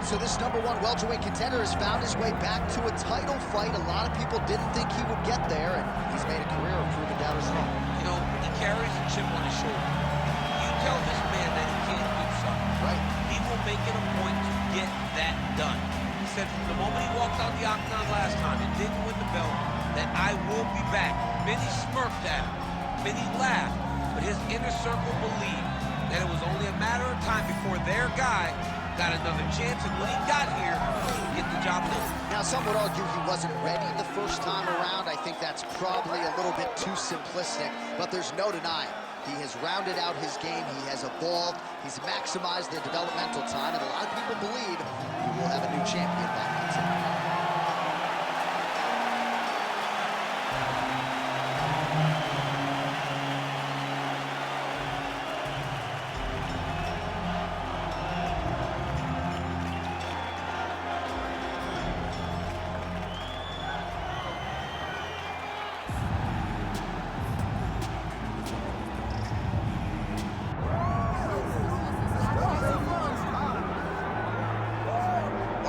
so this #1 welterweight contender has found his way back to a title fight. A lot of people didn't think he would get there, and he's made a career of proving doubters wrong. You know, he carries a chip on his shoulder. You tell this man that he can't do something, right? He will make it a point to get that done. He said from the moment he walked out the octagon last time and didn't win the belt, that I will be back. Many smirked at him, many laughed, but his inner circle believed that it was only a matter of time before their guy got another chance, and when he got here, he would get the job done. Now, some would argue he wasn't ready the first time around. I think that's probably a little bit too simplistic, but there's no denying. He has rounded out his game, he has evolved, he's maximized the developmental time, and a lot of people believe he will have a new champion by that time.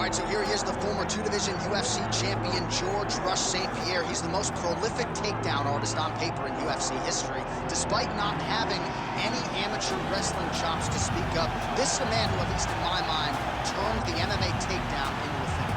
So here he is, the former two-division UFC champion, George "Rush" St-Pierre. He's the most prolific takedown artist on paper in UFC history. Despite not having any amateur wrestling chops to speak of, this is a man who, at least in my mind, turned the MMA takedown into a thing.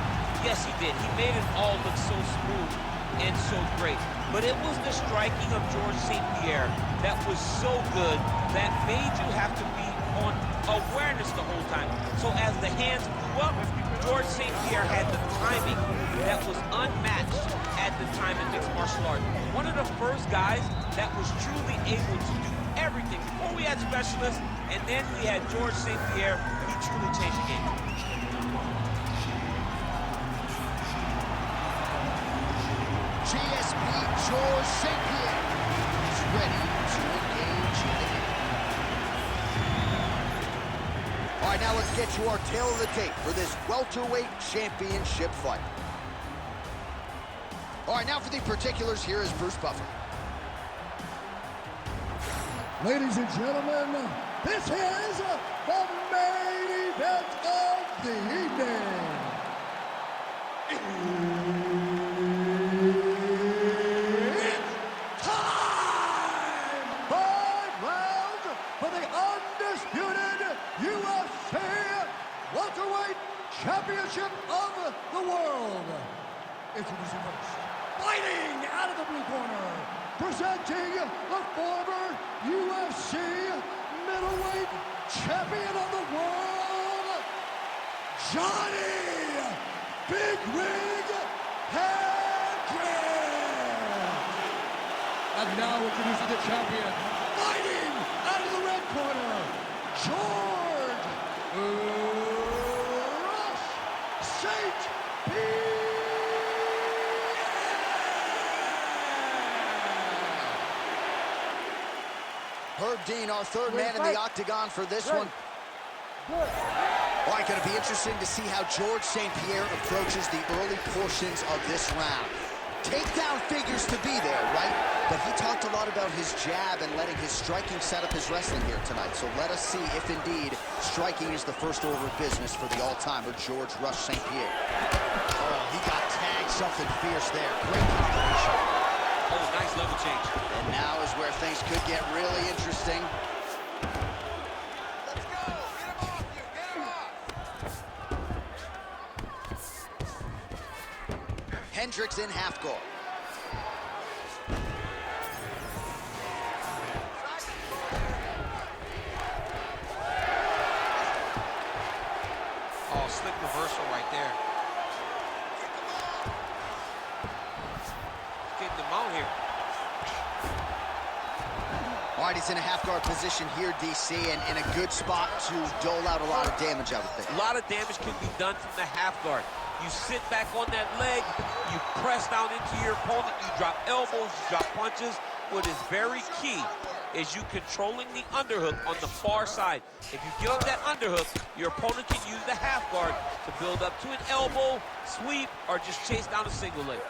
Yes, he did. He made it all look so smooth and so great. But it was the striking of George St-Pierre that was so good that made you have to be on awareness the whole time. So as the hands blew up, George St-Pierre had the timing that was unmatched at the time in mixed martial arts. One of the first guys that was truly able to do everything. Before we had specialists, and then we had George St-Pierre. He truly changed the game. GSP George St-Pierre is ready to engage in the game. All right, now let's get to our tail of the tape for this welterweight championship fight. All right, now for the particulars, here is Bruce Buffer. Ladies and gentlemen, this is the main event of the evening. It's time! 5 rounds for the undisputed UFC welterweight championship of the world. Introducing first, fighting out of the blue corner, presenting the former UFC middleweight champion of the world, Johny Big Rig Hendricks. And now introducing the champion, fighting out of the red corner, George "Rush" St-Pierre. Herb Dean, our third man in the octagon for this one. All right, going to be interesting to see how George St-Pierre approaches the early portions of this round. Takedown figures to be there, right? But he talked a lot about his jab and letting his striking set up his wrestling here tonight. So let us see if indeed striking is the first order of business for the all-timer George "Rush" St-Pierre. Oh, he got tagged something fierce there. Great combination. Oh, nice level change. And now is where things could get really interesting. Let's go! Get him off you! Get him off! Hendricks in half guard. Oh, slick reversal right there. Getting them out here. All right, he's in a half-guard position here, DC, and in a good spot to dole out a lot of damage, I would think. A lot of damage can be done from the half guard. You sit back on that leg, you press down into your opponent, you drop elbows, you drop punches. What is very key is you controlling the underhook on the far side. If you get on that underhook, your opponent can use the half guard to build up to an elbow, sweep, or just chase down a single leg.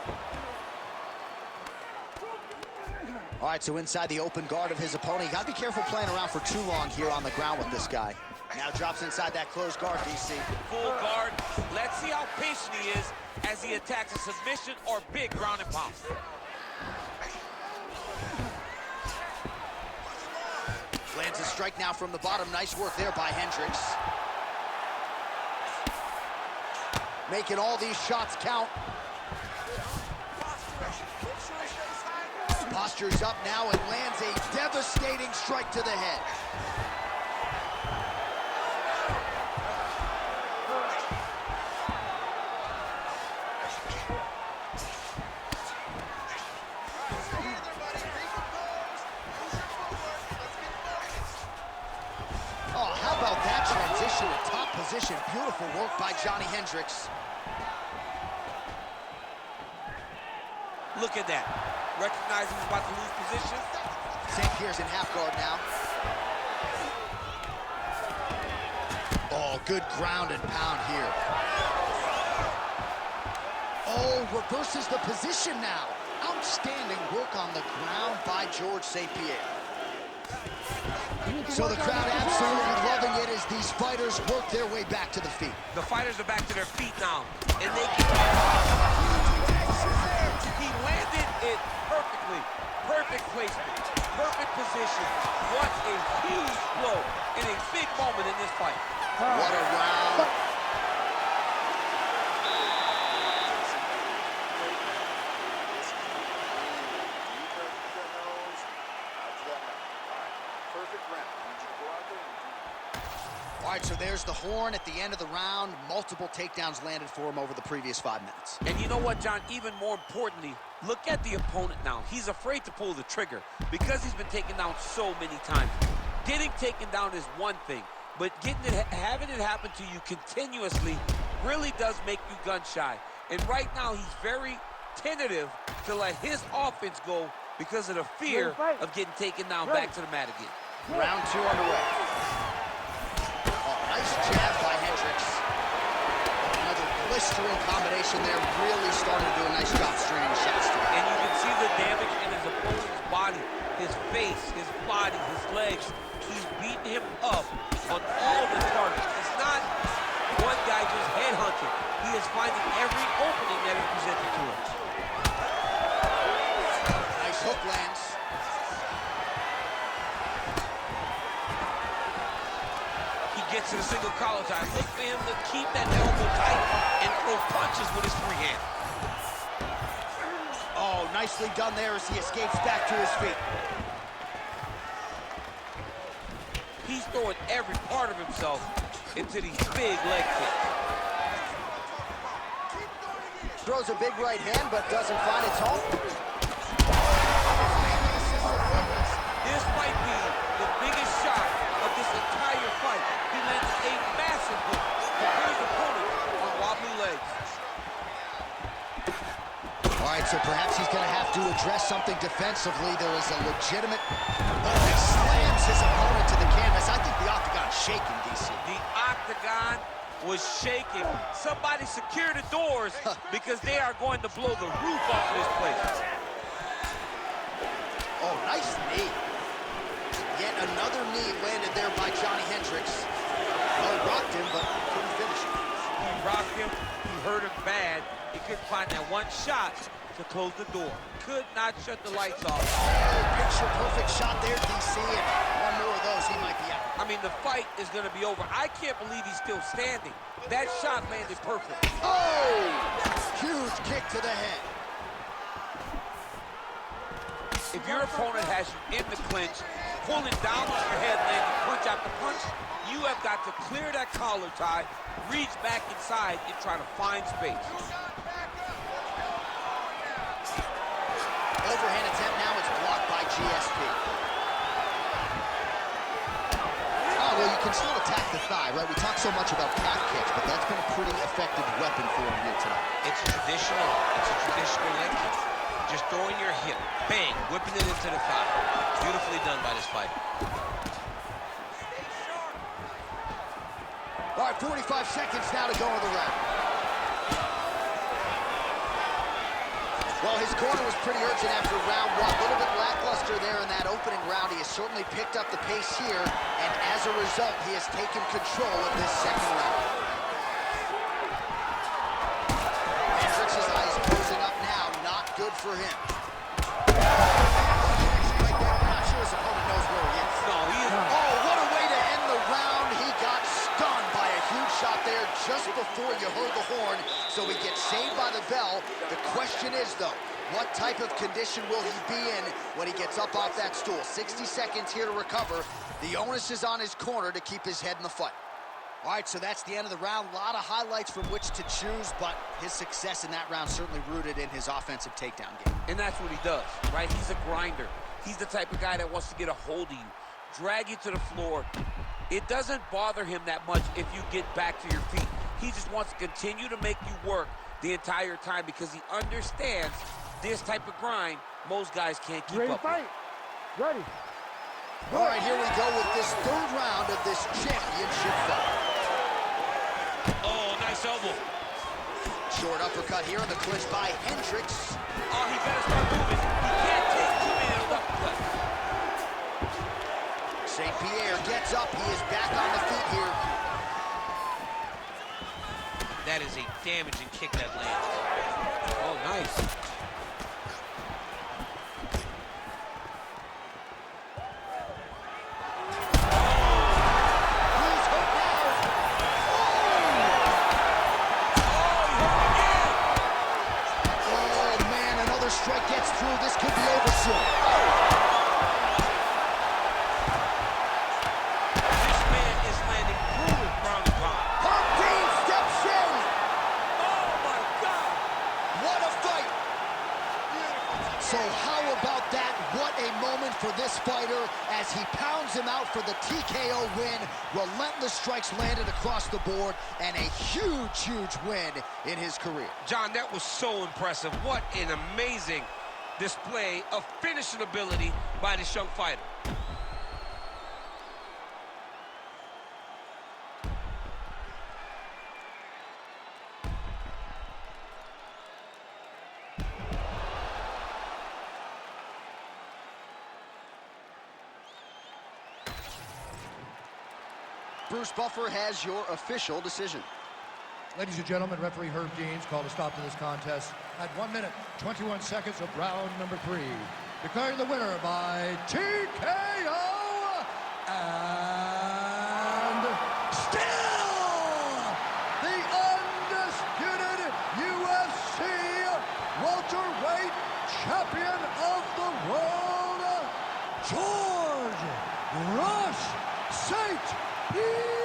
All right, so inside the open guard of his opponent. You got to be careful playing around for too long here on the ground with this guy. Now drops inside that closed guard, DC. Full guard, Let's see how patient he is as he attacks a submission or big ground and pound. Lands a strike now from the bottom. Nice work there by Hendricks. Making all these shots count. Postures up now and lands a devastating strike to the head. Oh, how about that transition to top position? Beautiful work by Johny Hendricks. Look at that. Recognizing he's about to lose position. St-Pierre's in half guard now. Oh, good ground and pound here. Oh, reverses the position now. Outstanding work on the ground by Georges St-Pierre. So the crowd absolutely loving it as these fighters work their way back to the feet. The fighters are back to their feet now, and they can... He landed it perfectly. Perfect placement, perfect position. What a huge blow in a big moment in this fight. What a round. All right, so there's the horn at the end of the round. Multiple takedowns landed for him over the previous 5 minutes. And you know what, John? Even more importantly, look at the opponent now. He's afraid to pull the trigger because he's been taken down so many times. Getting taken down is one thing, but having it happen to you continuously really does make you gun shy. And right now, he's very tentative to let his offense go because of the fear of getting taken down back to the mat again. Round 2 underway. Nice jab by Hendricks. Another blistering combination there. Really starting to do a nice job stringing shots today. And you can see the damage in his opponent's body, his face, his body, his legs. He's beating him up on all the targets. It's not one guy just headhunting. He is finding every opening that is presented to him. Nice hook lands. Gets to the single collar tie. Look for him to keep that elbow tight and throw punches with his free hand. Oh, nicely done there as he escapes back to his feet. He's throwing every part of himself into these big leg kicks. Throws a big right hand, but doesn't find its home. This might be the biggest shot of this entire fight. He lands a massive hook to put his opponent on wobbly legs. All right, so perhaps he's going to have to address something defensively. There is a legitimate... Oh, he slams his opponent to the canvas. I think the octagon's shaking, DC. The octagon was shaking. Somebody secure the doors because they are going to blow the roof off of this place. Oh, nice knee. Yet another knee landed there by Johny Hendricks. Well, he rocked him, but couldn't finish him. He rocked him. He hurt him bad. He couldn't find that one shot to close the door. Could not shut the lights off. Picture-perfect shot there, DC, and one more of those, he might be out. I mean, the fight is going to be over. I can't believe he's still standing. That shot landed perfect. Oh! Huge kick to the head. If your opponent has you in the clinch, pulling down on your head, landing punch after punch, you have got to clear that collar tie, reach back inside, and try to find space. Overhand attempt now, it's blocked by GSP. Oh, well, you can still attack the thigh, right? We talk so much about calf kicks, but that's been a pretty effective weapon for him here tonight. It's a traditional leg kick. Just throwing your hip, bang, whipping it into the thigh. Beautifully done by this fighter. All right, 45 seconds now to go in the round. Well, his corner was pretty urgent after round 1. A little bit lackluster there in that opening round. He has certainly picked up the pace here, and as a result, he has taken control of this second round. for him. I'm not sure his opponent knows where he is. No, he is. Oh, what a way to end the round. He got stunned by a huge shot there just before you heard the horn, so he gets saved by the bell. The question is, though, what type of condition will he be in when he gets up off that stool? 60 seconds here to recover. The onus is on his corner to keep his head in the fight. All right, so that's the end of the round. A lot of highlights from which to choose, but his success in that round certainly rooted in his offensive takedown game. And that's what he does, right? He's a grinder. He's the type of guy that wants to get a hold of you, drag you to the floor. It doesn't bother him that much if you get back to your feet. He just wants to continue to make you work the entire time because he understands this type of grind most guys can't keep up with. Ready. All right, here we go with this third round of this championship fight. Oh, nice elbow. Short uppercut here in the clinch by Hendricks. Oh, he better start moving. He can't take too many of those uppercuts. St-Pierre gets up. He is back on the feet here. That is a damaging kick that lands. Oh, nice. Strike gets through. This could be over soon. This man is landing brutal ground and pound. Dean steps in. Oh my God! What a fight! So how about that? What a moment for this fighter as he pounds him out for the TKO win. Relentless strikes landed across the board and a huge, huge win in his career. John, that was so impressive. What an amazing display of finishing ability by this young fighter. Bruce Buffer has your official decision. Ladies and gentlemen, referee Herb Deans called a stop to this contest at 1 minute, 21 seconds of round number 3. Declaring the winner by TKO and still the undisputed UFC welterweight champion of the world, George St-Pierre.